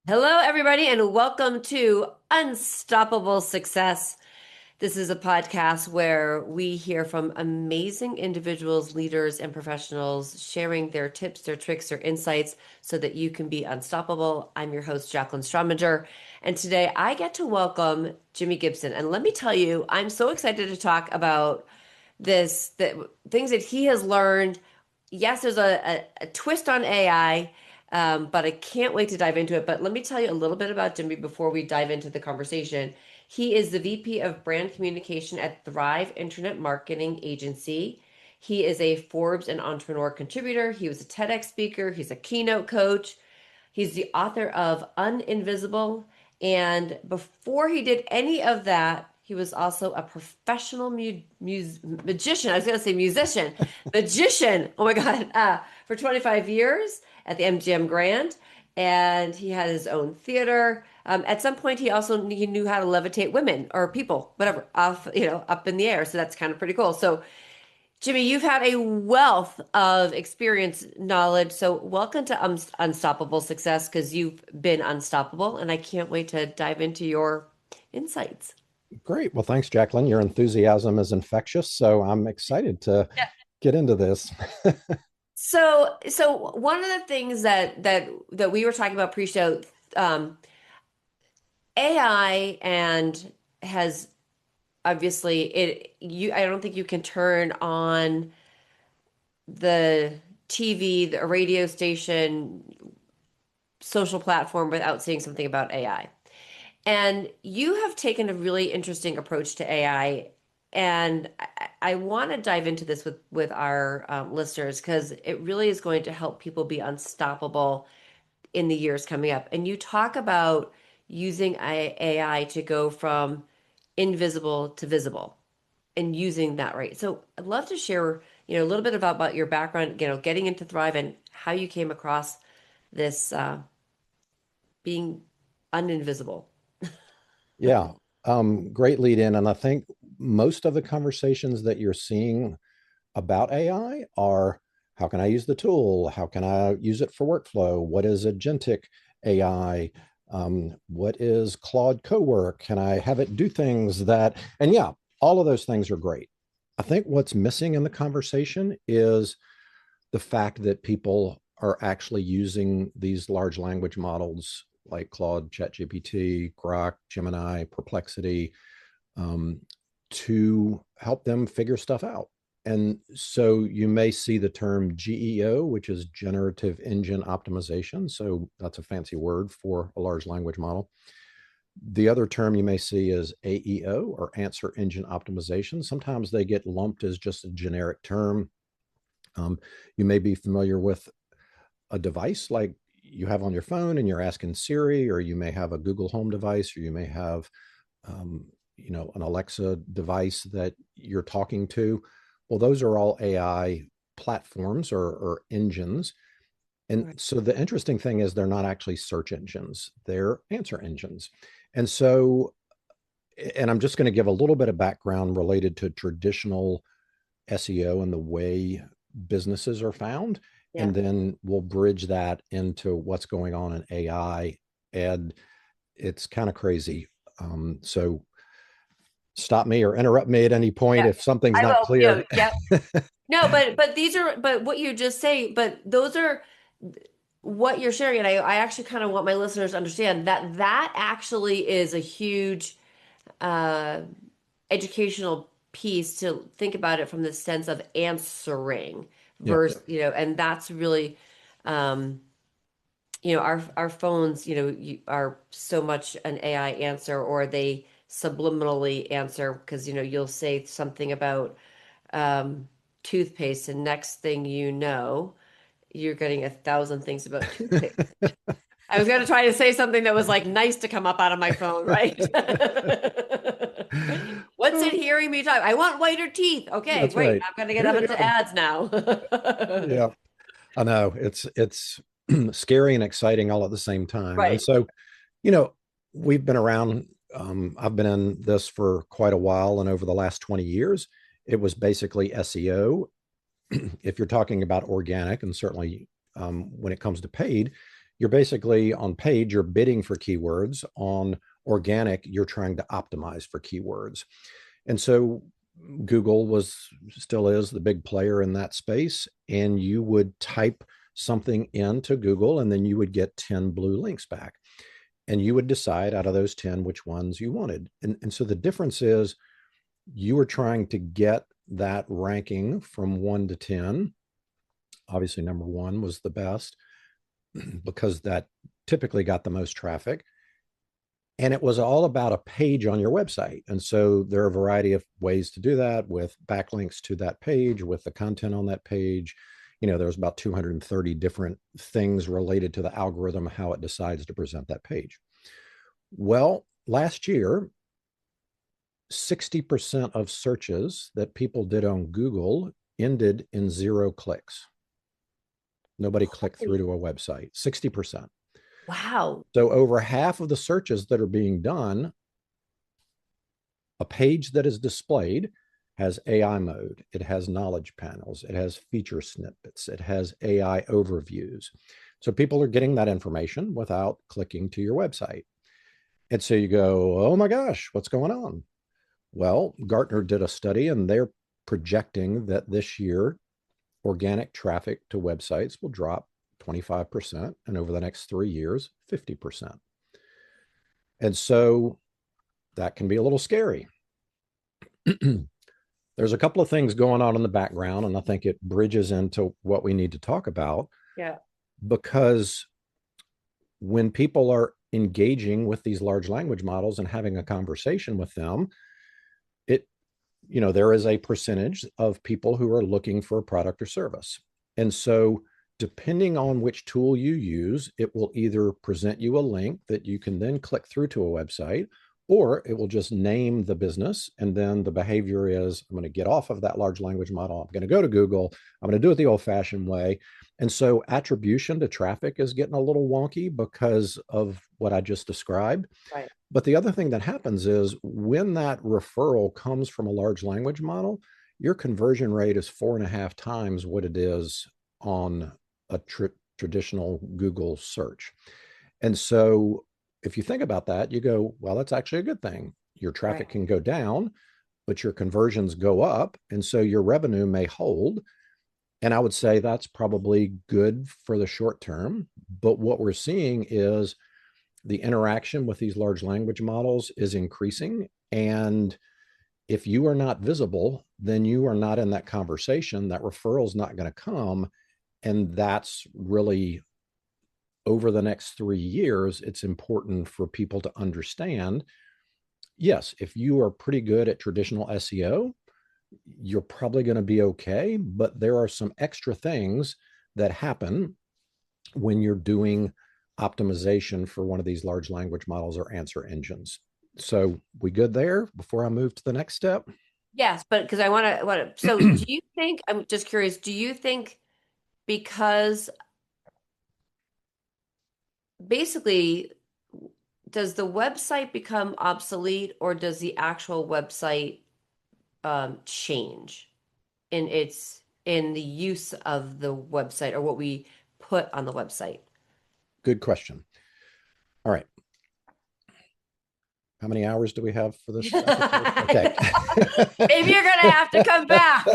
Hello, everybody, and welcome to Unstoppable Success. This is a podcast where we hear from amazing individuals, leaders, and professionals sharing their tips, their tricks, their insights so that you can be unstoppable. I'm your host, Jacqueline Strominger, and today I get to welcome Jimi Gibson. And let me tell you, I'm so excited to talk about the things that he has learned. Yes, there's a twist on AI, but I can't wait to dive into it. But let me tell you a little bit about Jimmy before we dive into the conversation. He is the VP of Brand Communication at Thrive Internet Marketing Agency. He is a Forbes and Entrepreneur contributor. He was a TEDx speaker. He's a keynote coach. He's the author of Uninvisible. And before he did any of that, he was also a professional magician. I was going to say musician, magician. Oh my God. For 25 years at the MGM Grand. And he had his own theater. At some point, he knew how to levitate women or people, whatever, off, up in the air. So that's kind of pretty cool. So Jimmy, you've had a wealth of experience, knowledge. So, welcome to Unstoppable Success because you've been unstoppable, and I can't wait to dive into your insights. Great. Well, thanks, Jacqueline. Your enthusiasm is infectious, so I'm excited to Yeah. get into this. So one of the things that we were talking about pre-show, AI and has obviously I don't think you can turn on the TV, the radio station, social platform without seeing something about AI. And you have taken a really interesting approach to AI. And I want to dive into this with our listeners because it really is going to help people be unstoppable in the years coming up. And you talk about using AI to go from invisible to visible and using that right. So I'd love to share, a little bit about your background, getting into Thrive and how you came across this being uninvisible. Yeah, great lead in. And I think most of the conversations that you're seeing about AI are how can I use the tool? How can I use it for workflow? What is agentic AI? What is Claude Cowork? Can I have it do things that, and yeah, all of those things are great. I think what's missing in the conversation is the fact that people are actually using these large language models like Claude, ChatGPT, Grok, Gemini, Perplexity, um, to help them figure stuff out. And so you may see the term GEO, which is generative engine optimization. So that's a fancy word for a large language model. The other term you may see is AEO, or answer engine optimization. Sometimes they get lumped as just a generic term. Um, you may be familiar with a device like you have on your phone and you're asking Siri, or you may have a Google Home device, or you may have, um, an Alexa device that you're talking to. Well, those are all AI platforms or engines. And Right. so the interesting thing is they're not actually search engines, they're answer engines. And so, and I'm just going to give a little bit of background related to traditional SEO and the way businesses are found. Yeah. And then we'll bridge that into what's going on in AI. And it's kind of crazy. So stop me or interrupt me at any point Yeah. if something's I not will. Yeah. clear. Yeah. No, but what you just say, but those are what you're sharing. And I actually kind of want my listeners to understand that actually is a huge uh, educational piece to think about it from the sense of answering Yeah. versus, and that's really, um, our phones, are so much an AI answer or they subliminally answer because, you'll say something about um, toothpaste, and next thing you know, you're getting 1,000 things about toothpaste. I was going to try to say something that was like nice to come up out of my phone, right? What's it hearing me talk? I want whiter teeth. Okay, That's wait, right. I'm going to get Here up you into go. ads now. Yeah. I know it's scary and exciting all at the same time. And Right. so, you know, we've been around. I've been in this for quite a while, and over the last 20 years, it was basically SEO. If you're talking about organic, and certainly when it comes to paid, You're basically on paid, you're bidding for keywords. On organic, you're trying to optimize for keywords. And so Google still is the big player in that space. And you would type something into Google and then you would get 10 blue links back. And you would decide out of those 10 which ones you wanted. And so the difference is you were trying to get that ranking from 1 to 10. Obviously, number 1 was the best because that typically got the most traffic. And it was all about a page on your website. And so there are a variety of ways to do that with backlinks to that page, with the content on that page. There's about 230 different things related to the algorithm, how it decides to present that page. Well, last year, 60% of searches that people did on Google ended in 0 clicks. Nobody clicked through to a website, 60%. Wow. So over half of the searches that are being done, a page that is displayed has AI mode, it has knowledge panels, it has feature snippets, it has AI overviews. So people are getting that information without clicking to your website. And so you go, oh my gosh, what's going on? Well, Gartner did a study and they're projecting that this year, organic traffic to websites will drop 25%, and over the next 3 years, 50%. And so that can be a little scary. There's a couple of things going on in the background, and I think it bridges into what we need to talk about. Yeah. Because when people are engaging with these large language models and having a conversation with them, there is a percentage of people who are looking for a product or service. And so depending on which tool you use, it will either present you a link that you can then click through to a website, or it will just name the business. And then the behavior is, I'm going to get off of that large language model. I'm going to go to Google. I'm going to do it the old fashioned way. And so attribution to traffic is getting a little wonky because of what I just described. Right. But the other thing that happens is when that referral comes from a large language model, your conversion rate is 4.5 times what it is on a traditional Google search. And so if you think about that, you go, well, that's actually a good thing. Your traffic can go down, but your conversions go up. And so your revenue may hold. And I would say that's probably good for the short term. But what we're seeing is the interaction with these large language models is increasing. And if you are not visible, then you are not in that conversation. That referral is not going to come. And that's really, over the next 3 years, it's important for people to understand, yes, if you are pretty good at traditional SEO, you're probably going to be okay. But there are some extra things that happen when you're doing optimization for one of these large language models or answer engines. So we good there before I move to the next step? Yes, but because I want to, so do you think, I'm just curious, do you think because basically, does the website become obsolete or does the actual website change in the use of the website or what we put on the website? Good question. All right. How many hours do we have for this episode? Okay. Maybe you're gonna have to come back.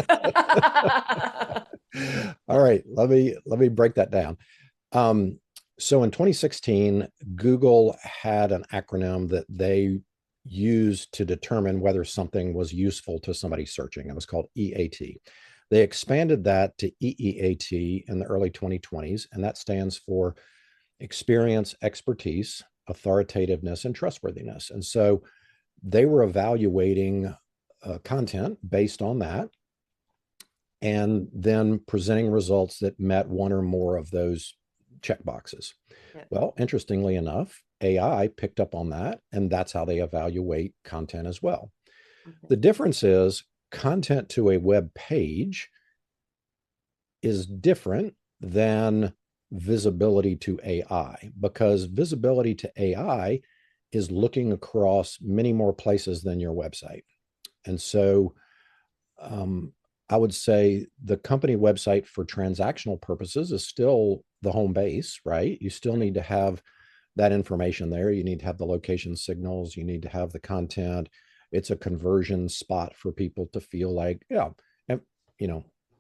All right. Let me break that down. So in 2016, Google had an acronym that they used to determine whether something was useful to somebody searching. It was called EAT. They expanded that to EEAT in the early 2020s, and that stands for experience, expertise, authoritativeness, and trustworthiness. And so they were evaluating content based on that and then presenting results that met one or more of those checkboxes. Yeah. Well, interestingly enough, AI picked up on that, and that's how they evaluate content as well. Okay. The difference is content to a web page is different than visibility to AI, because visibility to AI is looking across many more places than your website. And so I would say the company website for transactional purposes is still the home base, right? You still need to have that information there. You need to have the location signals. You need to have the content. It's a conversion spot for people to feel like, yeah, and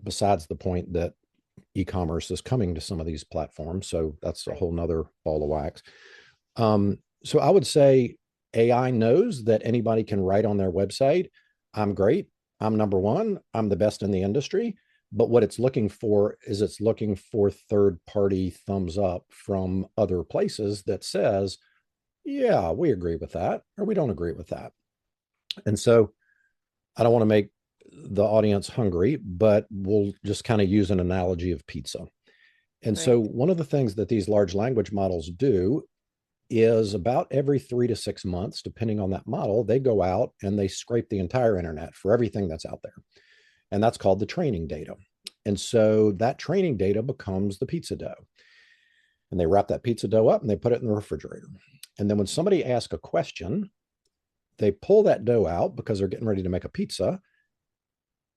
besides the point that e-commerce is coming to some of these platforms, so that's a Right. whole nother ball of wax. So I would say AI knows that anybody can write on their website, I'm great, I'm number one, I'm the best in the industry. But what it's looking for is it's looking for third party thumbs up from other places that says, yeah, we agree with that, or we don't agree with that. And so I don't want to make the audience hungry, but we'll just kind of use an analogy of pizza. And so Right. one of the things that these large language models do is about every 3 to 6 months, depending on that model, they go out and they scrape the entire internet for everything that's out there. And that's called the training data. And so that training data becomes the pizza dough. And they wrap that pizza dough up and they put it in the refrigerator. And then when somebody asks a question, they pull that dough out because they're getting ready to make a pizza.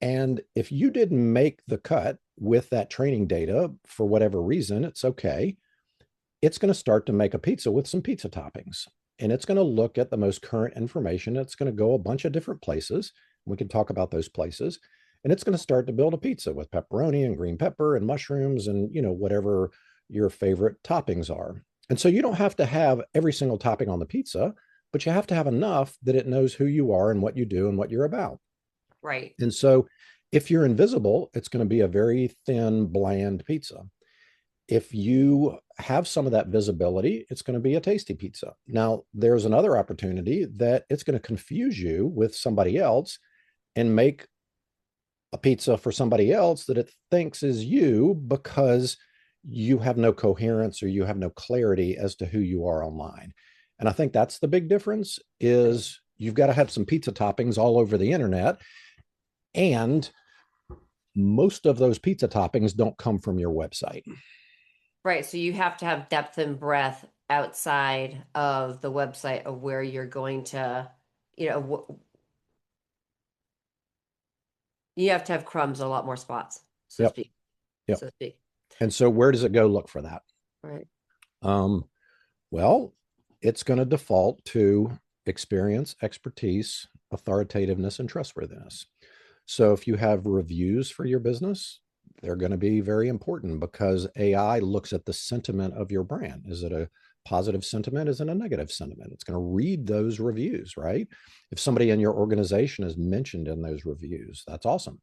And if you didn't make the cut with that training data for whatever reason, it's okay. It's going to start to make a pizza with some pizza toppings. And it's going to look at the most current information. It's going to go a bunch of different places. We can talk about those places. And it's going to start to build a pizza with pepperoni and green pepper and mushrooms and, whatever your favorite toppings are. And so you don't have to have every single topping on the pizza, but you have to have enough that it knows who you are and what you do and what you're about. Right. And so if you're invisible, it's going to be a very thin, bland pizza. If you have some of that visibility, it's going to be a tasty pizza. Now, there's another opportunity that it's going to confuse you with somebody else and make a pizza for somebody else that it thinks is you because you have no coherence or you have no clarity as to who you are online. And I think that's the big difference is you've got to have some pizza toppings all over the internet. And most of those pizza toppings don't come from your website. Right. So you have to have depth and breadth outside of the website of where you're going to, you know, you have to have crumbs in a lot more spots, so to Yep. speak, Yep. so to speak. And so where does it go look for that? Right. Um, well, it's going to default to experience, expertise, authoritativeness, and trustworthiness. So if you have reviews for your business, they're going to be very important because AI looks at the sentiment of your brand. Is it a positive sentiment? Is it a negative sentiment? It's going to read those reviews, right? If somebody in your organization is mentioned in those reviews, that's awesome.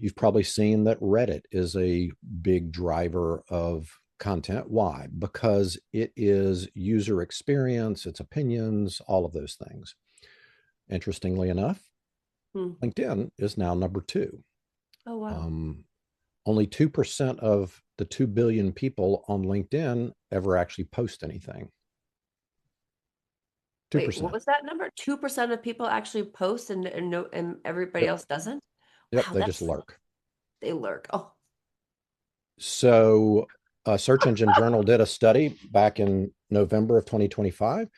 You've probably seen that Reddit is a big driver of content. Why? Because it is user experience, it's opinions, all of those things. Interestingly enough, Hmm. LinkedIn is now number two. Oh, wow. Um, Only 2% of the 2 billion people on LinkedIn ever actually post anything. Wait, what 2%. was that number? 2% of people actually post and no, and everybody Yep. else doesn't? Yep. Wow, They just that's lurk. they lurk. Oh, So, Search Engine Journal did a study back in November of 2025.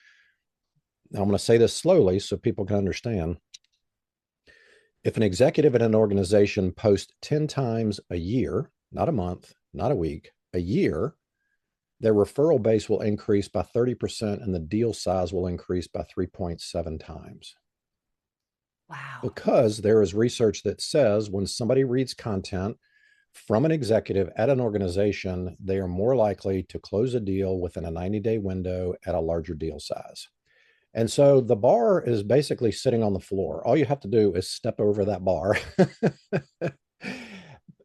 Now, I'm going to say this slowly so people can understand. If an executive at an organization posts 10 times a year, not a month, not a week, a year, their referral base will increase by 30% and the deal size will increase by 3.7 times. wow. Because there is research that says when somebody reads content from an executive at an organization, they are more likely to close a deal within a 90-day window at a larger deal size. And so the bar is basically sitting on the floor. All you have to do is step over that bar.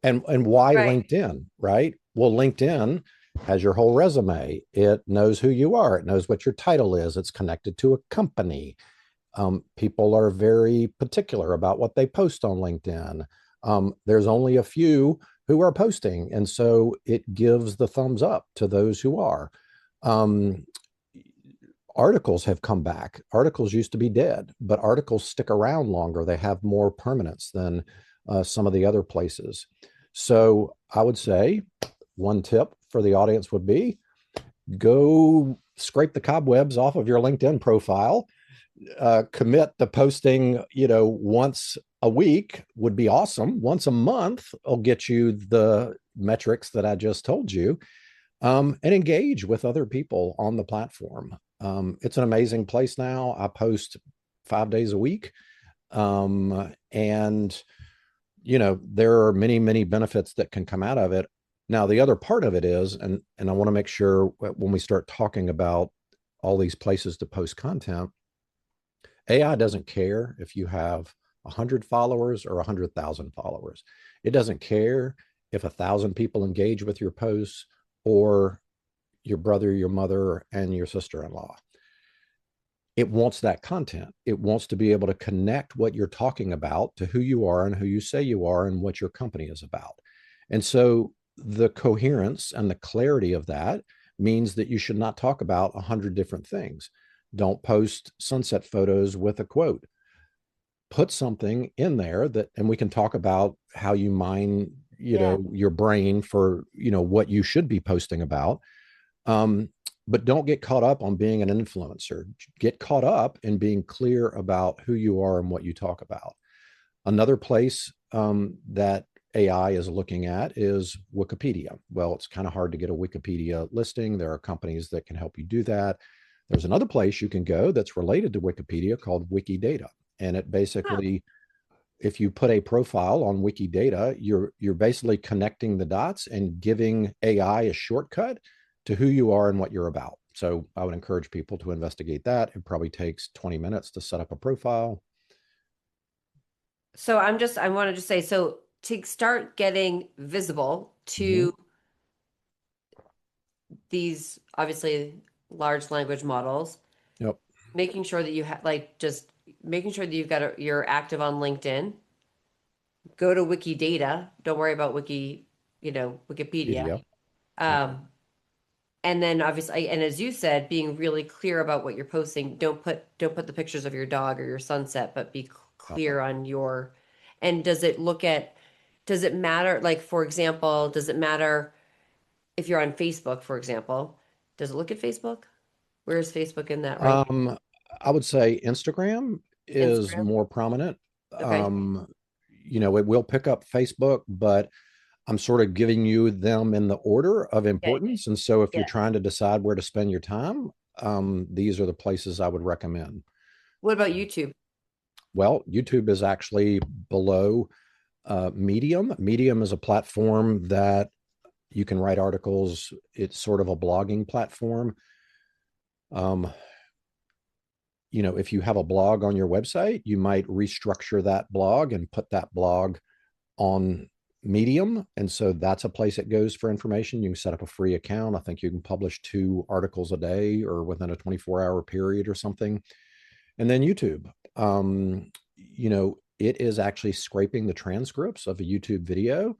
And why Right. LinkedIn, right? Well, LinkedIn has your whole resume. It knows who you are. It knows what your title is. It's connected to a company. People are very particular about what they post on LinkedIn. There's only a few who are posting, and so it gives the thumbs up to those who are. Um, Articles have come back. Articles used to be dead, but articles stick around longer. They have more permanence than some of the other places. So I would say one tip for the audience would be go scrape the cobwebs off of your LinkedIn profile, commit to posting, once a week would be awesome. Once a month will get you the metrics that I just told you, and engage with other people on the platform. It's an amazing place now. I post 5 days a week. And there are many, many benefits that can come out of it. Now, the other part of it is, and I want to make sure when we start talking about all these places to post content, AI doesn't care if you have 100 followers or 100,000 followers. It doesn't care if 1,000 people engage with your posts or your brother, your mother, and your sister-in-law. It wants that content. It wants to be able to connect what you're talking about to who you are and who you say you are and what your company is about. And so the coherence and the clarity of that means that you should not talk about 100 different things. Don't post sunset photos with a quote. Put something in there that, and we can talk about how you mine, Yeah. your brain for, what you should be posting about. But don't get caught up on being an influencer. Get caught up in being clear about who you are and what you talk about. Another place that AI is looking at is Wikipedia. Well, it's kind of hard to get a Wikipedia listing. There are companies that can help you do that. There's another place you can go that's related to Wikipedia called Wikidata. And it Oh. basically, if you put a profile on Wikidata, you're basically connecting the dots and giving AI a shortcut to who you are and what you're about. So I would encourage people to investigate that. It probably takes 20 minutes to set up a profile. So I want to just say, so to start getting visible Mm-hmm. to these obviously large language models, Yep. making sure that you have like just making sure that you're active on LinkedIn, go to Wikidata, don't worry about Wikipedia. PDF. Yep. Um, and then obviously, and as you said, being really clear about what you're posting. Don't put the pictures of your dog or your sunset, but be Yep. clear on your. And does it matter? Like, for example, does it matter if you're on Facebook, for example? Does it look at Facebook? Where is Facebook in that rank? Um, I would say Instagram is Instagram? more prominent. Okay. Um, it will pick up Facebook, but I'm sort of giving you them in the order of Yeah, importance. And so if yeah. you're trying to decide where to spend your time, these are the places I would recommend. What about YouTube? Well, YouTube is actually below Medium. Medium is a platform that you can write articles. It's sort of a blogging platform. Um, if you have a blog on your website, you might restructure that blog and put that blog on Medium. And so that's a place it goes for information. You can set up a free account. I think you can publish 2 articles a day or within a 24-hour period or something. And then YouTube. It is actually scraping the transcripts of a YouTube video.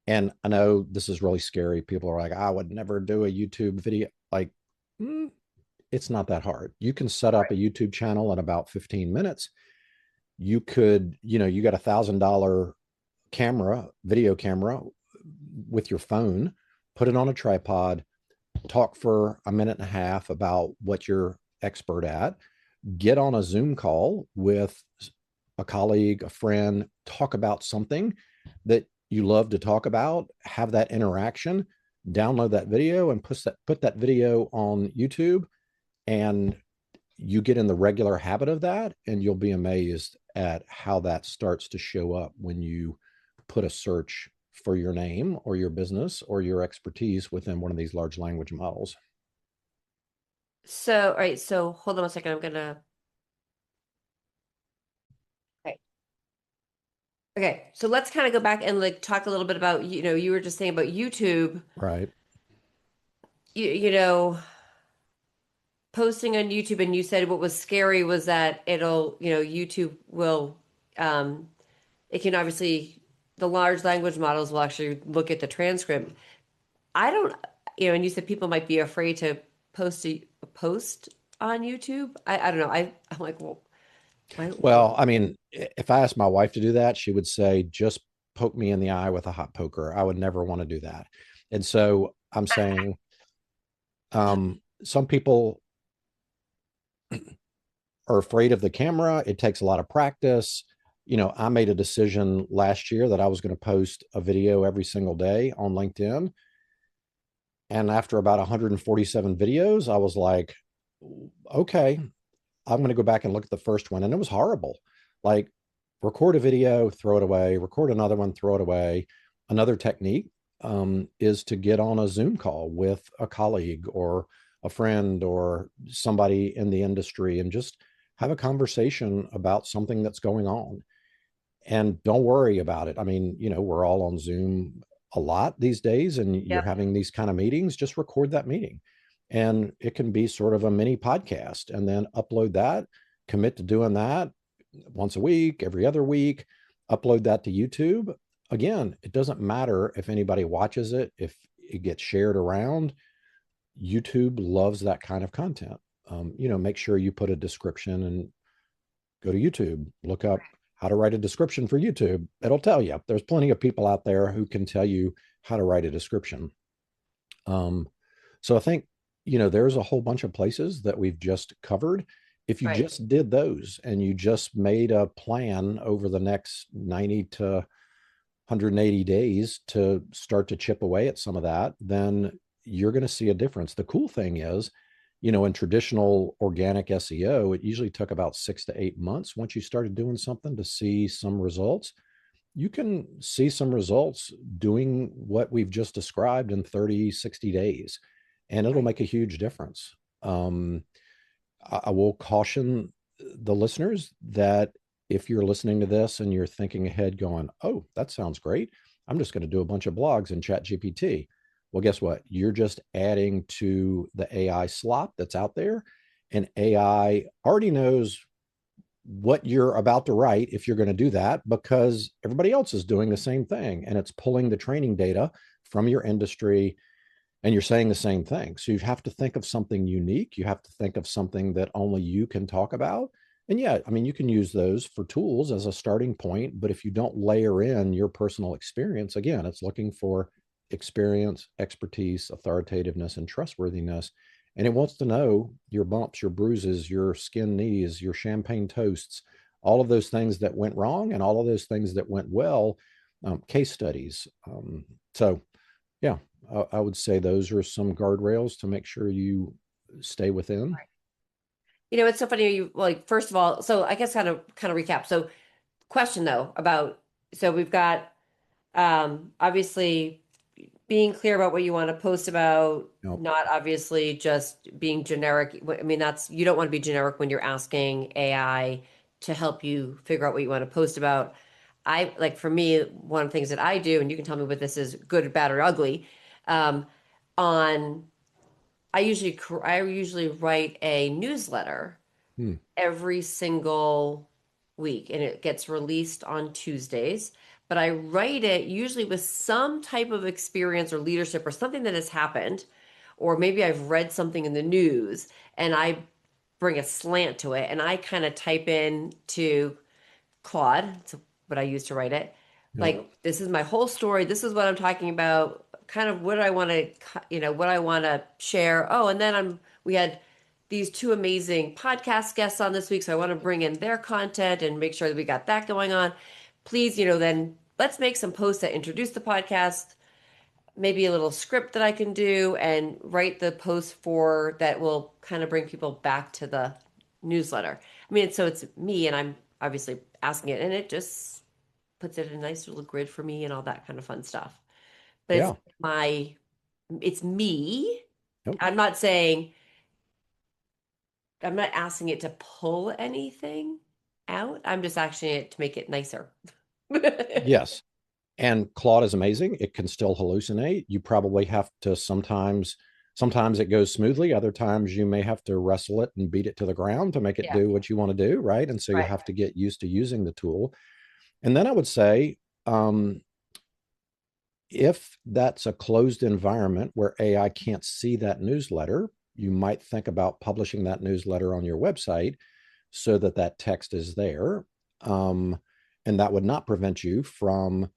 And I know this is really scary. People are like, I would never do a YouTube video. Like, mm, it's not that hard. You can set up a YouTube channel in about 15 minutes. You could, you got $1,000 video camera with your phone, put it on a tripod, talk for a minute and a half about what you're expert at, get on a Zoom call with a colleague, a friend, talk about something that you love to talk about, have that interaction, download that video and put that video on YouTube, and you get in the regular habit of that, and you'll be amazed at how that starts to show up when you put a search for your name or your business or your expertise within one of these large language models. So, all right, so hold on a second. Okay. Okay, so let's kind of go back and like talk a little bit about, you were just saying about YouTube, Right. you know, posting on YouTube, and you said what was scary was that YouTube will, um, it can obviously, the large language models will actually look at the transcript. I don't, and you said people might be afraid to post on YouTube. I don't know. I'm like, well, why? Well, I mean, if I asked my wife to do that, she would say, just poke me in the eye with a hot poker. I would never want to do that. And so I'm saying, some people are afraid of the camera. It takes a lot of practice. I made a decision last year that I was going to post a video every single day on LinkedIn. And after about 147 videos, I was like, okay, I'm going to go back and look at the first one. And it was horrible. Like, record a video, throw it away, record another one, throw it away. Another technique is to get on a Zoom call with a colleague or a friend or somebody in the industry and just have a conversation about something that's going on. And don't worry about it. I mean, we're all on Zoom a lot these days, and you're Yep. having these kind of meetings. Just record that meeting. And it can be sort of a mini podcast, and then upload that, commit to doing that once a week, every other week, upload that to YouTube. Again, it doesn't matter if anybody watches it, if it gets shared around. YouTube loves that kind of content. Make sure you put a description and go to YouTube, look up how to write a description for YouTube. It'll tell you. There's plenty of people out there who can tell you how to write a description. Um, so I think, there's a whole bunch of places that we've just covered. If you Right. just did those and you just made a plan over the next 90 to 180 days to start to chip away at some of that, then you're going to see a difference. The cool thing is, in traditional organic SEO, it usually took about 6 to 8 months once you started doing something to see some results. You can see some results doing what we've just described in 30, 60 days, and it'll Right. make a huge difference. Um, I will caution the listeners that if you're listening to this and you're thinking ahead going, oh, that sounds great, I'm just going to do a bunch of blogs in chat GPT. Well, guess what? You're just adding to the AI slop that's out there, and AI already knows what you're about to write if you're going to do that, because everybody else is doing the same thing, and it's pulling the training data from your industry, and you're saying the same thing. So you have to think of something unique. You have to think of something that only you can talk about. And yeah, I mean, you can use those for tools as a starting point, but if you don't layer in your personal experience, again, it's looking for experience, expertise, authoritativeness, and trustworthiness. And it wants to know your bumps, your bruises, your skin knees, your champagne toasts, all of those things that went wrong and all of those things that went well, case studies. So yeah, I would say those are some guardrails to make sure you stay within. It's so funny. You like, first of all, so I guess kind of recap. So question though about, so we've got obviously being clear about what you want to post about, You know, not obviously just being generic. I mean, that's, you don't want to be generic when you're asking AI to help you figure out what you want to post about. I like, for me, one of the things that I do, and you can tell me what this is, good, bad, or ugly, um, on I usually write a newsletter hmm, every single week and it gets released on Tuesdays. But I write it usually with some type of experience or leadership or something that has happened, or maybe I've read something in the news and I bring a slant to it and I kind of type in to Claude, it's what I use to write it. you know, Like, this is my whole story. This is what I'm talking about. Kind of what I want to, what I want to share. Oh, and then we had these two amazing podcast guests on this week. So I want to bring in their content and make sure that we got that going on. Please, then let's make some posts that introduce the podcast, maybe a little script that I can do and write the post for that will kind of bring people back to the newsletter. I mean, so it's me and I'm obviously asking it and it just puts it in a nice little grid for me and all that kind of fun stuff. But yeah, my, it's me. yep, I'm not saying, I'm not asking it to pull anything out. I'm just asking it to make it nicer. yes. And Claude is amazing. It can still hallucinate. You probably have to sometimes it goes smoothly. Other times you may have to wrestle it and beat it to the ground to make it Yeah, do what you want to do. Right. And so you right. have to get used to using the tool. And then I would say, um, if that's a closed environment where AI can't see that newsletter, you might think about publishing that newsletter on your website so that that text is there. Um, and that would not prevent you from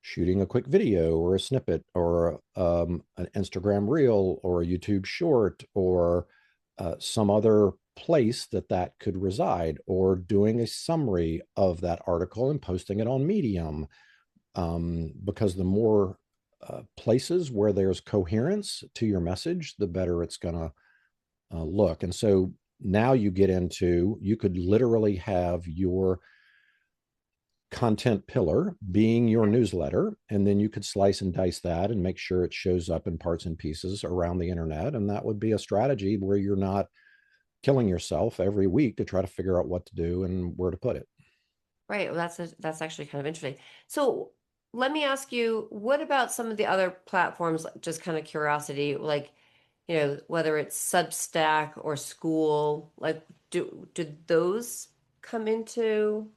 shooting a quick video or a snippet or an Instagram reel or a YouTube short or some other place that that could reside, or doing a summary of that article and posting it on Medium, because the more places where there's coherence to your message, the better it's going to look. And so now you get into, you could literally have your content pillar being your newsletter, and then you could slice and dice that and make sure it shows up in parts and pieces around the internet. And that would be a strategy where you're not killing yourself every week to try to figure out what to do and where to put it. Right. Well, that's actually kind of interesting. So let me ask you, what about some of the other platforms? Just kind of curiosity, like, whether it's Substack or School, like, do those come into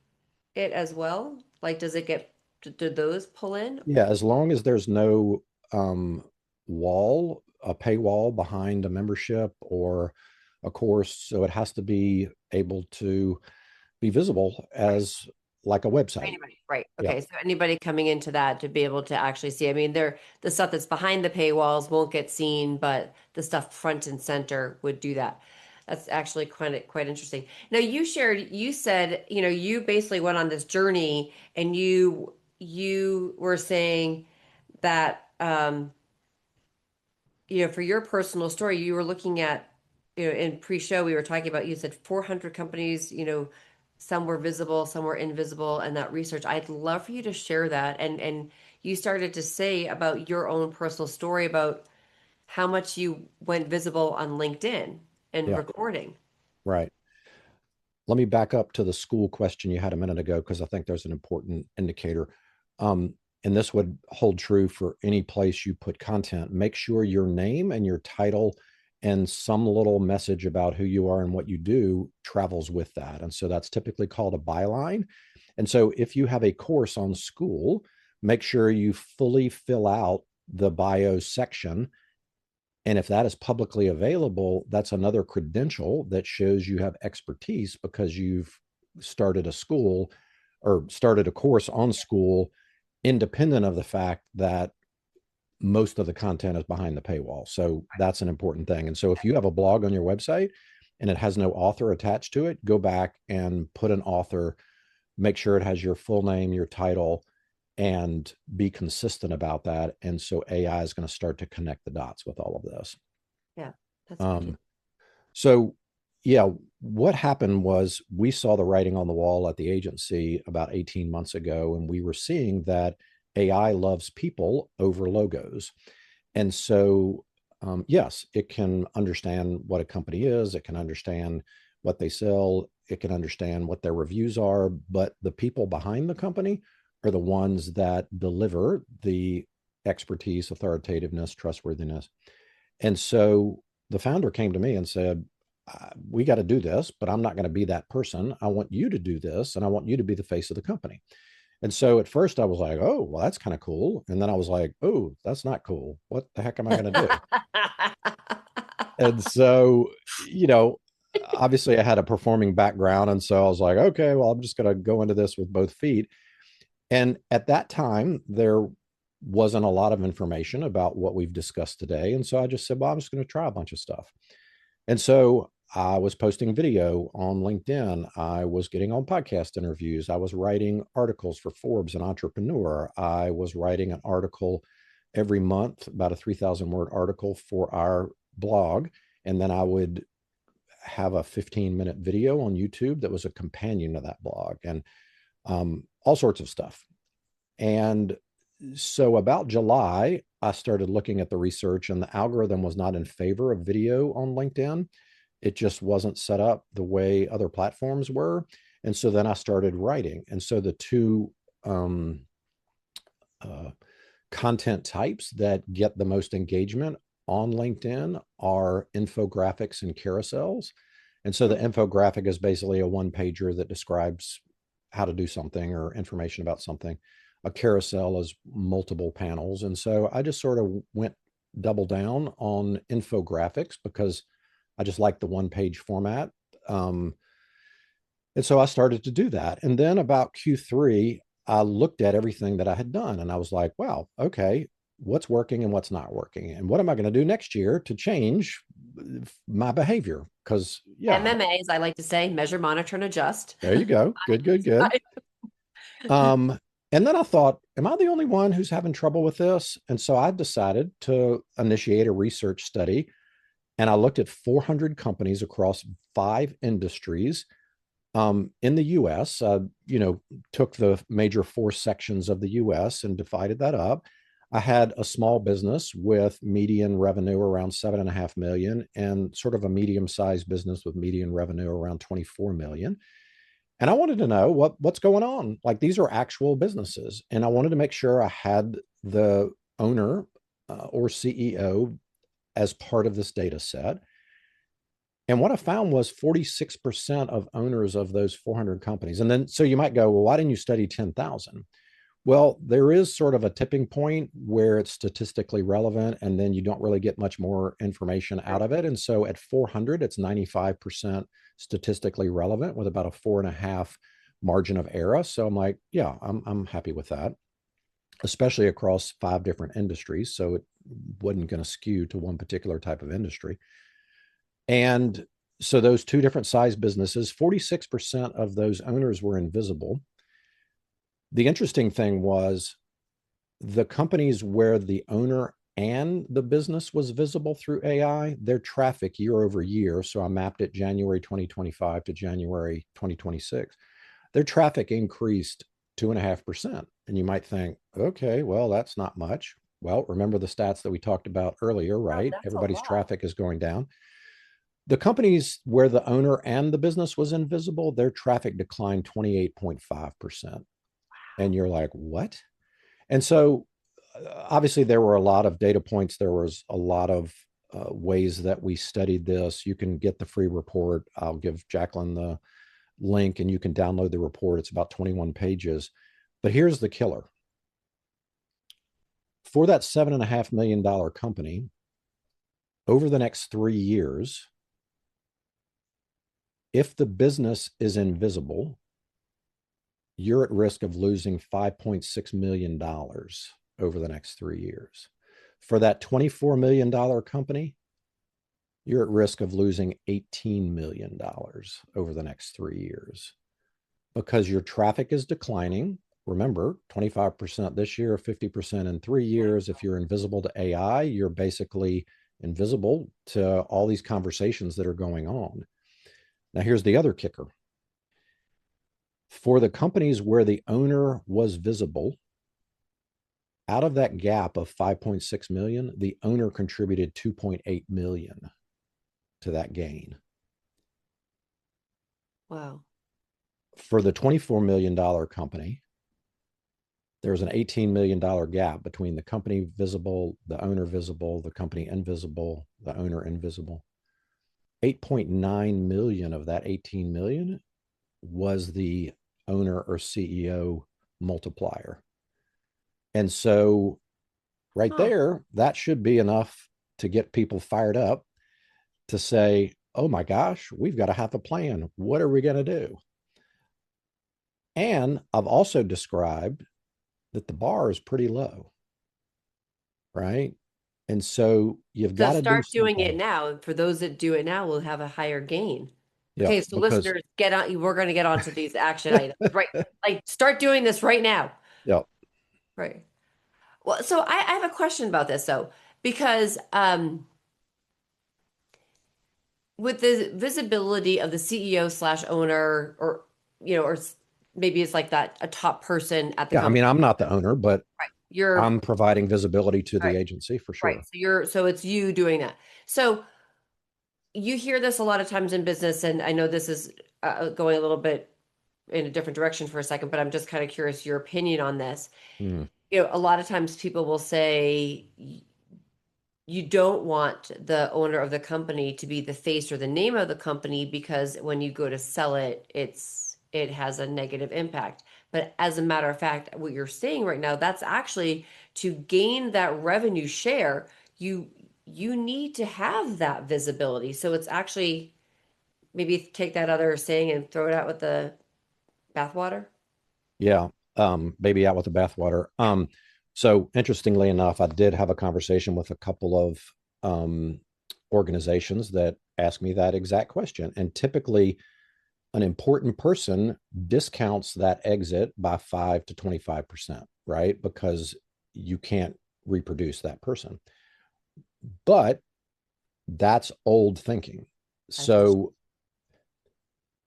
it as well? Like, does it get, do those pull in? Yeah, as long as there's no a paywall behind a membership or a course. So it has to be able to be visible Right. as like a website. Anybody, right. Yeah. Okay, so anybody coming into that to be able to actually see, I mean, the stuff that's behind the paywalls won't get seen, but the stuff front and center would do that. That's actually quite interesting. Now you said, you basically went on this journey and you were saying that for your personal story, you were looking at, in pre-show, we were talking about, you said 400 companies, some were visible, some were invisible, and that research. I'd love for you to share that. And you started to say about your own personal story about how much you went visible on LinkedIn and Yeah. recording. Right. Let me back up to the school question you had a minute ago, because I think there's an important indicator. Um, and this would hold true for any place you put content. Make sure your name and your title and some little message about who you are and what you do travels with that. And so that's typically called a byline. And so if you have a course on school, make sure you fully fill out the bio section, and if that is publicly available, that's another credential that shows you have expertise because you've started a school or started a course on school, independent of the fact that most of the content is behind the paywall. So that's an important thing. And so if you have a blog on your website and it has no author attached to it, go back and put an author, make sure it has your full name, your title, and be consistent about that. And so AI is going to start to connect the dots with all of this. Yeah, that's good. Um, so, yeah, what happened was we saw the writing on the wall at the agency about 18 months ago, and we were seeing that AI loves people over logos. And so, yes, it can understand what a company is, it can understand what they sell, it can understand what their reviews are, but the people behind the company are the ones that deliver the expertise, authoritativeness, trustworthiness. And so the founder came to me and said, we got to do this, but I'm not going to be that person. I want you to do this, and I want you to be the face of the company. And so at first I was like, oh, well, that's kind of cool. And then I was like, oh, that's not cool. What the heck am I going to do? And so, obviously I had a performing background. And so I was like, okay, well, I'm just going to go into this with both feet. And at that time, there wasn't a lot of information about what we've discussed today. And so I just said, well, I'm just going to try a bunch of stuff. And so I was posting video on LinkedIn. I was getting on podcast interviews. I was writing articles for Forbes and Entrepreneur. I was writing an article every month, about a 3,000 word article for our blog. And then I would have a 15-minute video on YouTube that was a companion to that blog, and all sorts of stuff. And so about July, I started looking at the research, and the algorithm was not in favor of video on LinkedIn. It just wasn't set up the way other platforms were. And so then I started writing. And so the two uh, content types that get the most engagement on LinkedIn are infographics and carousels. And so the infographic is basically a one pager that describes how to do something or information about something. A carousel is multiple panels. And so I just sort of went double down on infographics because I just like the one page format. And so I started to do that. And then about Q3, I looked at everything that I had done and I was like, wow, okay, what's working and what's not working? And what am I going to do next year to change my behavior. Because, yeah, MMA, as I like to say, measure, monitor, and adjust. there you go. Good, good, good. Um, and then I thought, am I the only one who's having trouble with this? And so I decided to initiate a research study. And I looked at 400 companies across 5 industries in the US. Took the major 4 sections of the US and divided that up. I had a small business with median revenue around 7.5 million, and sort of a medium-sized business with median revenue around 24 million. And I wanted to know what's going on. Like, these are actual businesses, and I wanted to make sure I had the owner or CEO as part of this data set. And what I found was 46% of owners of those 400 companies. And then, so you might go, well, why didn't you study 10,000? Well, there is sort of a tipping point where it's statistically relevant, and then you don't really get much more information out of it. And so at 400, it's 95% statistically relevant with about a 4.5 margin of error. So I'm like, yeah, I'm happy with that, especially across 5 different industries. So it wasn't going to skew to one particular type of industry. And so those 2 different size businesses, 46% of those owners were invisible. The interesting thing was the companies where the owner and the business was visible through AI, their traffic year over year. So I mapped it January 2025 to January 2026. Their traffic increased 2.5%. And you might think, okay, well, that's not much. Well, remember the stats that we talked about earlier, Wow, right? that's a Everybody's lot. traffic is going down. The companies where the owner and the business was invisible, their traffic declined 28.5%. And you're like, what? And so obviously there were a lot of data points. There was a lot of ways that we studied this. You can get the free report. I'll give Jacqueline the link and you can download the report. It's about 21 pages. But here's the killer. For that $7.5 million company, over the next 3 years, if the business is invisible, you're at risk of losing $5.6 million over the next 3 years. For that $24 million company, you're at risk of losing $18 million over the next 3 years because your traffic is declining. Remember, 25% this year, 50% in 3 years. If you're invisible to AI, you're basically invisible to all these conversations that are going on. Now, here's the other kicker. For the companies where the owner was visible, out of that gap of 5.6 million, the owner contributed 2.8 million to that gain. Wow. For the $24 million company, there's an $18 million gap between the company visible, the owner visible, the company invisible, the owner invisible. 8.9 million of that 18 million was the owner or CEO multiplier. And so right Huh. there, that should be enough to get people fired up to say, oh my gosh, we've got to have a plan. What are we going to do? And I've also described that the bar is pretty low, right? And so you've So got to do start doing it something. now. And for those that do it now, will have a higher gain. Yeah, Okay, so because, listeners, get on. We're going to get onto these action items, right? Like start doing this right now. yeah, Right. Well, so I have a question about this though, because with the visibility of the CEO slash owner, or maybe it's like that a top person at the yeah. I mean, company. I'm not the owner, but Right. You're I'm providing visibility to the right. agency for Right. sure. So it's you doing that. So you hear this a lot of times in business, and I know this is going a little bit in a different direction for a second, but I'm just kind of curious your opinion on this. Hmm. A lot of times people will say you don't want the owner of the company to be the face or the name of the company because when you go to sell it, it has a negative impact. But as a matter of fact, what you're saying right now, that's actually to gain that revenue share, you you need to have that visibility. So it's actually maybe take that other saying and throw it out with the bathwater. Yeah. Baby out with the bathwater. So interestingly enough, I did have a conversation with a couple of organizations that ask me that exact question. And typically, an important person discounts that exit by 5 to 25%, right? Because you can't reproduce that person. But that's old thinking. That's for sure. So,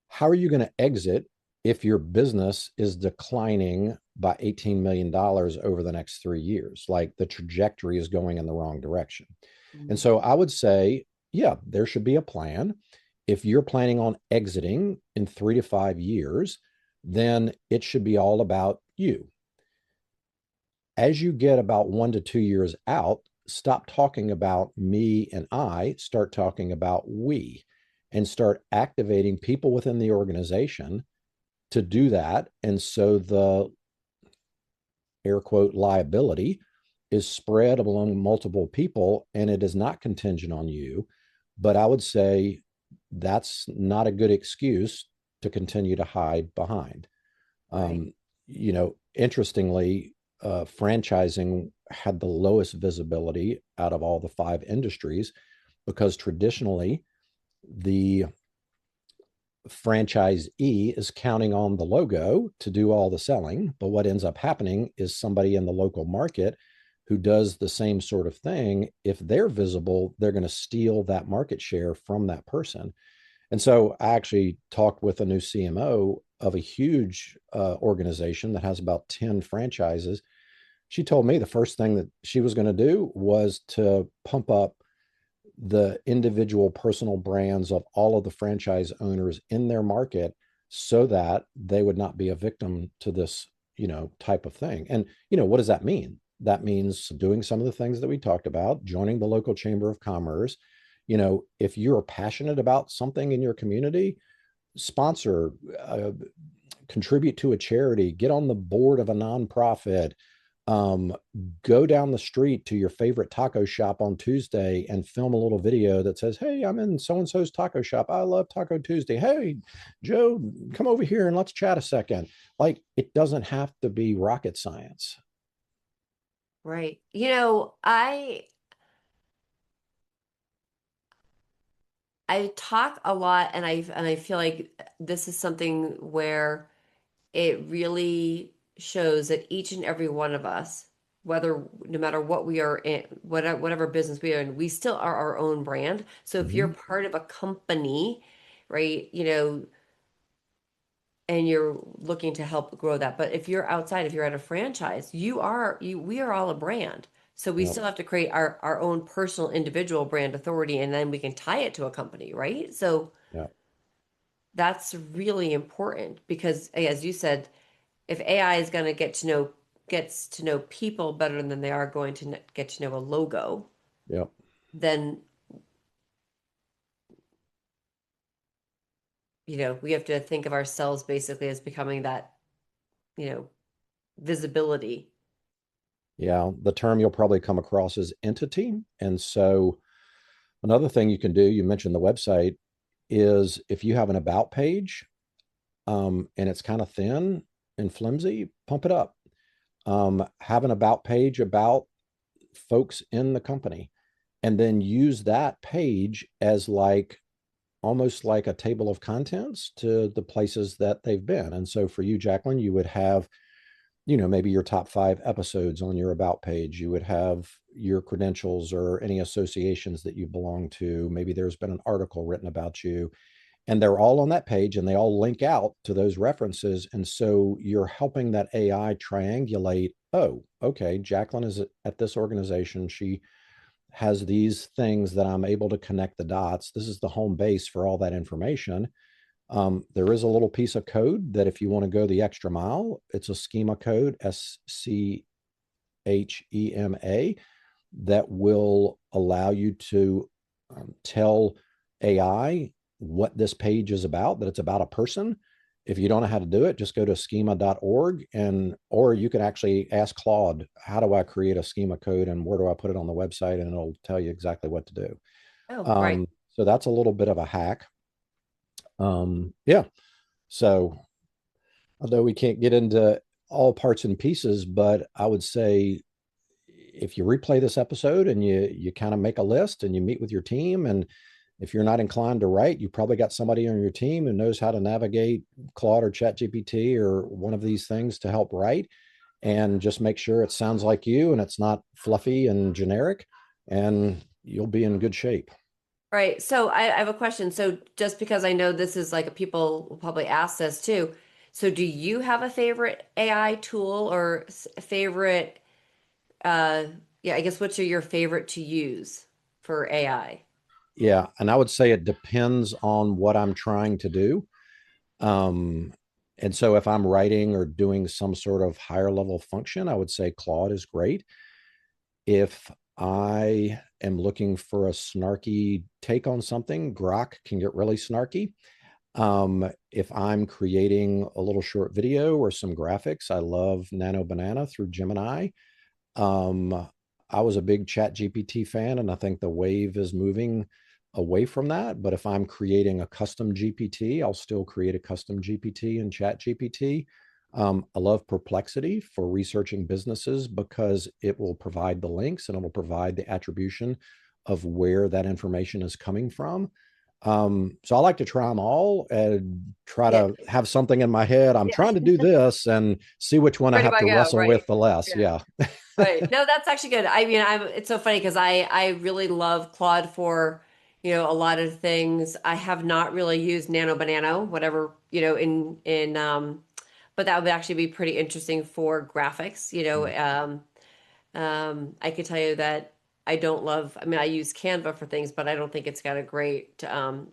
how are you going to exit if your business is declining by $18 million over the next 3 years? Like the trajectory is going in the wrong direction. And Mhm. so I would say, yeah, there should be a plan. If you're planning on exiting in 3 to 5 years, then it should be all about you. As you get about 1 to 2 years out, stop talking about me and I, start talking about we, and start activating people within the organization to do that. And so the air quote liability is spread among multiple people and it is not contingent on you. But I would say that's not a good excuse to continue to hide behind. Right. Um, Interestingly, franchising had the lowest visibility out of all the five industries because traditionally the franchisee is counting on the logo to do all the selling. But what ends up happening is somebody in the local market who does the same sort of thing, if they're visible, they're going to steal that market share from that person. And so I actually talked with a new CMO of a huge organization that has about 10 franchises. She told me the first thing that she was going to do was to pump up the individual personal brands of all of the franchise owners in their market so that they would not be a victim to this, type of thing. And, what does that mean? That means doing some of the things that we talked about, joining the local chamber of commerce. If you're passionate about something in your community, sponsor, contribute to a charity, get on the board of a nonprofit, um, go down the street to your favorite taco shop on Tuesday and film a little video that says, "Hey, I'm in so and so's taco shop. I love Taco Tuesday. Hey, Joe, come over here and let's chat a second." Like, it doesn't have to be rocket science. Right. I talk a lot and I feel like this is something where it really shows that each and every one of us, whether no matter what we are in, whatever business we are in, we still are our own brand. So if you're Mm-hmm. part of a company, right, and you're looking to help grow that, but if you're outside, if you're at a franchise, we are all a brand. So we Yep. still have to create our own personal individual brand authority and then we can tie it to a company, right? So Yep. that's really important because as you said, if AI is going to gets to know people better than they are going to get to know a logo, Yep. then we have to think of ourselves basically as becoming that, you know, visibility. Yeah. The term you'll probably come across is entity. And so another thing you can do, you mentioned the website, is if you have an about page, and it's kind of thin and flimsy, pump it up. Have an about page about folks in the company, and then use that page as like almost like a table of contents to the places that they've been. And so for you, Jacqueline, you would have, maybe your top 5 episodes on your about page. You would have your credentials or any associations that you belong to. Maybe there's been an article written about you, and they're all on that page and they all link out to those references. And so you're helping that AI triangulate, oh, okay, Jacqueline is at this organization. She has these things that I'm able to connect the dots. This is the home base for all that information. There is a little piece of code that if you want to go the extra mile, it's a schema code, SCHEMA, that will allow you to tell AI what this page is about, that it's about a person. If you don't know how to do it, just go to schema.org, and or you can actually ask Claude, how do I create a schema code and where do I put it on the website, and it'll tell you exactly what to do. Oh, right. So that's a little bit of a hack. Yeah. So although we can't get into all parts and pieces, but I would say if you replay this episode and you kind of make a list and you meet with your team, and if you're not inclined to write, you probably got somebody on your team who knows how to navigate Claude or ChatGPT or one of these things to help write, and just make sure it sounds like you and it's not fluffy and generic, and you'll be in good shape. Right. So I have a question. So just because I know this is like people will probably ask this too. So do you have a favorite AI tool or favorite uh yeah, I guess what's your favorite to use for AI? Yeah. And I would say it depends on what I'm trying to do. Um, and so if I'm writing or doing some sort of higher level function, I would say Claude is great. If I am looking for a snarky take on something, Grok can get really snarky. If I'm creating a little short video or some graphics, I love Nano Banana through Gemini. Um, I was a big Chat GPT fan, and I think the wave is moving away from that. But if I'm creating a custom GPT, I'll still create a custom GPT in Chat GPT. I love Perplexity for researching businesses because it will provide the links and it will provide the attribution of where that information is coming from. So I like to try them all and try Yeah. to have something in my head. I'm Yeah. trying to do this and see which one I Where do have I to go? wrestle Right. with the less. Yeah. Yeah. Right. No, that's actually good. I mean, it's so funny because I really love Claude for, a lot of things. I have not really used Nano Banano, whatever, but that would actually be pretty interesting for graphics, I could tell you that I don't love, I mean, I use Canva for things, but I don't think it's got a great,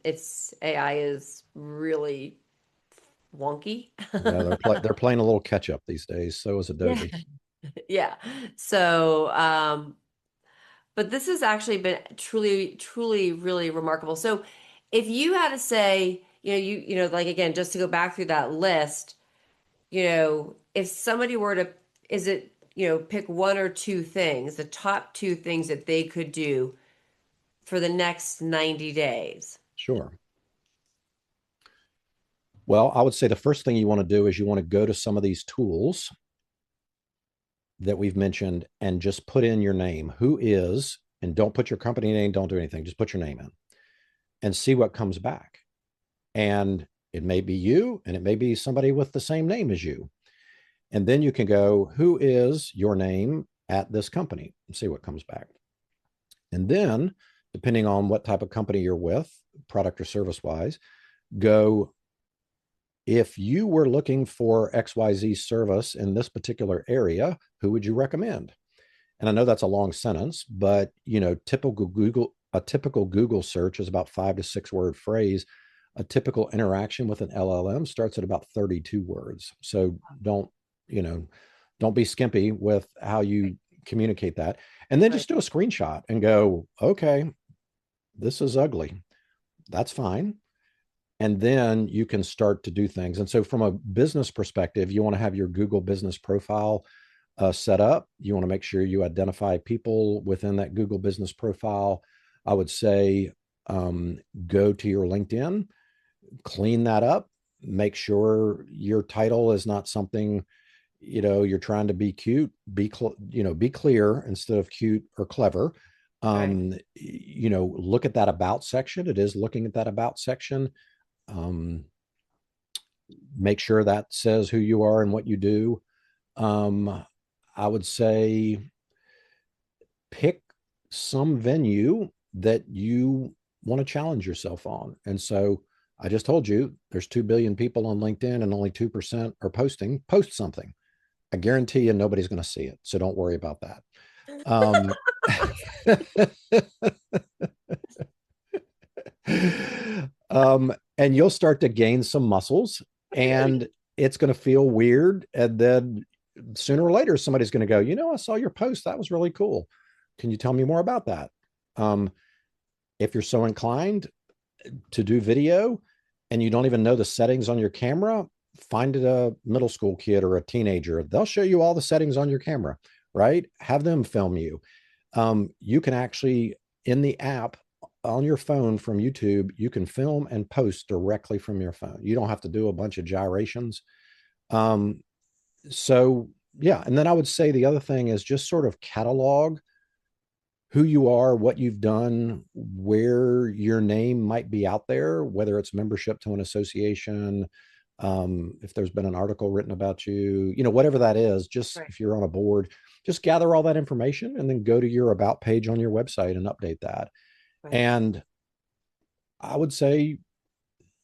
its AI is really wonky. Yeah, they're playing a little catch up these days. So is Yeah. Adobe. Yeah. So, but this has actually been truly, truly, really remarkable. So, if you had to say, like again, just to go back through that list, if somebody were to, is it, pick one or two things, the top two things that they could do for the next 90 days. Sure. Well, I would say the first thing you want to do is you want to go to some of these tools that we've mentioned and just put in your name. Who is, and don't put your company name, don't do anything, just put your name in and see what comes back. And it may be you, and it may be somebody with the same name as you. And then you can go, who is your name at this company, and see what comes back. And then, depending on what type of company you're with, product or service wise, go, if you were looking for XYZ service in this particular area, who would you recommend? And I know that's a long sentence, but a typical Google search is about 5 to 6 word phrase. A typical interaction with an LLM starts at about 32 words. So you know, don't be skimpy with how you communicate that. And then Right. just do a screenshot and go, okay, this is ugly. That's fine. And then you can start to do things. And so, from a business perspective, you want to have your Google business profile set up. You want to make sure you identify people within that Google business profile. I would say go to your LinkedIn, clean that up, make sure your title is not something, you're trying to be cute, be clear instead of cute or clever. Right. Look at that about section. It is looking at that about section. um, make sure that says who you are and what you do. I would say pick some venue that you want to challenge yourself on. And so I just told you there's 2 billion people on LinkedIn and only 2% are posting. Post something. I guarantee you nobody's going to see it. So don't worry about that. Um, and you'll start to gain some muscles, and it's going to feel weird. And then sooner or later, somebody's going to go, I saw your post. That was really cool. Can you tell me more about that? Um, if you're so inclined to do video and you don't even know the settings on your camera, find a middle school kid or a teenager. They'll show you all the settings on your camera, right? Have them film you. You can actually, in the app on your phone from YouTube, you can film and post directly from your phone. You don't have to do a bunch of gyrations. So yeah. And then I would say the other thing is just sort of catalog who you are, what you've done, where your name might be out there, whether it's membership to an association, if there's been an article written about you, whatever that is, just Right. if you're on a board, just gather all that information and then go to your about page on your website and update that. Right. And I would say,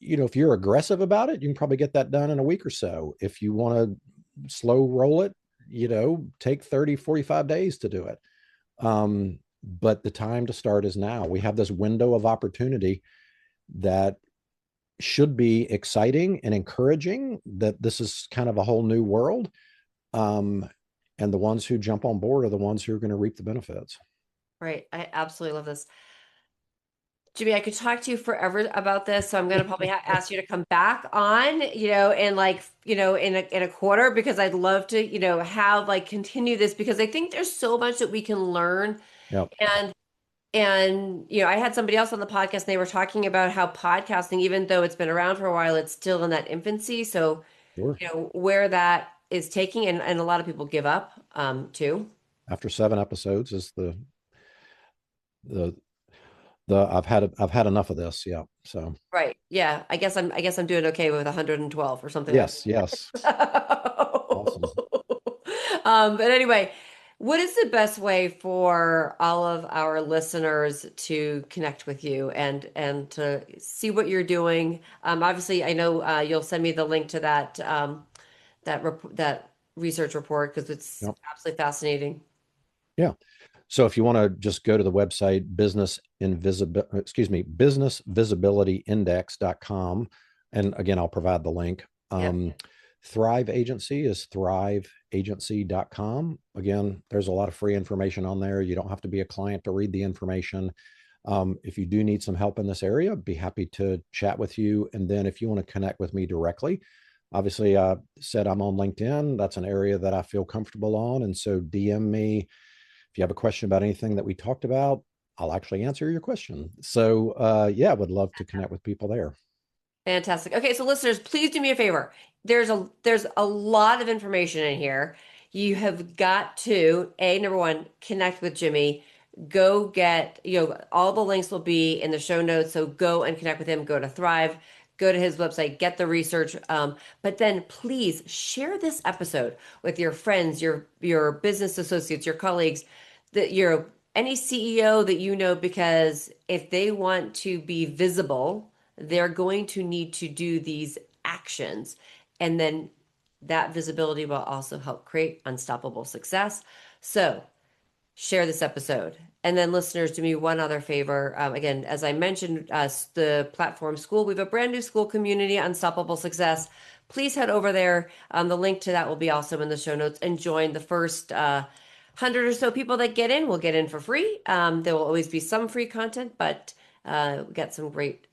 if you're aggressive about it, you can probably get that done in a week or so. If you want to slow roll it, take 30, 45 days to do it. But the time to start is now. We have this window of opportunity that should be exciting and encouraging, that this is kind of a whole new world. Um, and the ones who jump on board are the ones who are going to reap the benefits. Right. I absolutely love this. Jimmy, I could talk to you forever about this, so I'm going to probably ask you to come back on, in like, in a quarter, because I'd love to, have like continue this, because I think there's so much that we can learn. Yep. And I had somebody else on the podcast and they were talking about how podcasting, even though it's been around for a while, it's still in that infancy. So, Sure. where that is taking, and a lot of people give up too. After 7 episodes is the I've had enough of this. Yeah. So Right. Yeah. I guess I'm doing okay with 112 or something like yes, yes. Awesome. But anyway, what is the best way for all of our listeners to connect with you and to see what you're doing? Obviously, I know you'll send me the link to that research report because it's Yep. absolutely fascinating. Yeah. So if you want to just go to the website, businessvisibilityindex.com. And again, I'll provide the link. Yep. Thrive Agency is thriveagency.com. Again, there's a lot of free information on there. You don't have to be a client to read the information. If you do need some help in this area, be happy to chat with you. And then if you want to connect with me directly, obviously, I said I'm on LinkedIn. That's an area that I feel comfortable on. And so DM me if you have a question about anything that we talked about. I'll actually answer your question. So, yeah, I would love to connect with people there. Fantastic. Okay, so listeners, please do me a favor. There's a lot of information in here. You have got to, number one, connect with Jimmy. Go get, all the links will be in the show notes. So go and connect with him. Go to Thrive, go to his website, get the research. But then please share this episode with your friends, your business associates, your colleagues, that your any CEO that you know, because if they want to be visible, they're going to need to do these actions. And then that visibility will also help create unstoppable success. So share this episode. And then, listeners, do me one other favor. Again, as I mentioned, the platform school, we have a brand new school community, Unstoppable Success. Please head over there. The link to that will be also in the show notes, and join the first 100 or so people that get in. Will get in for free. There will always be some free content, but we got some great,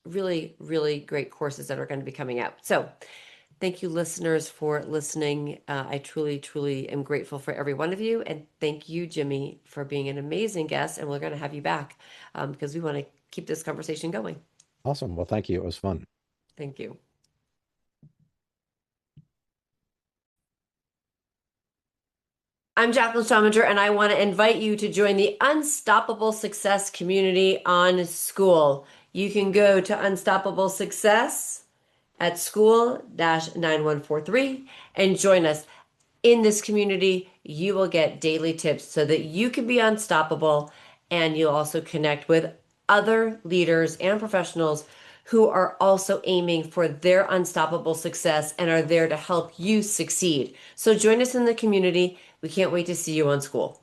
really, really great courses that are going to be coming out. So, thank you, listeners, for listening. I truly, truly am grateful for every one of you. And thank you, Jimmy, for being an amazing guest. And we're going to have you back because we want to keep this conversation going. Awesome. Well, thank you. It was fun. Thank you. I'm Jacqueline Strominger, and I want to invite you to join the Unstoppable Success community on School. You can go to Unstoppable Success at school-9143 and join us. In this community, you will get daily tips so that you can be unstoppable, and you'll also connect with other leaders and professionals who are also aiming for their unstoppable success and are there to help you succeed. So join us in the community. We can't wait to see you on School.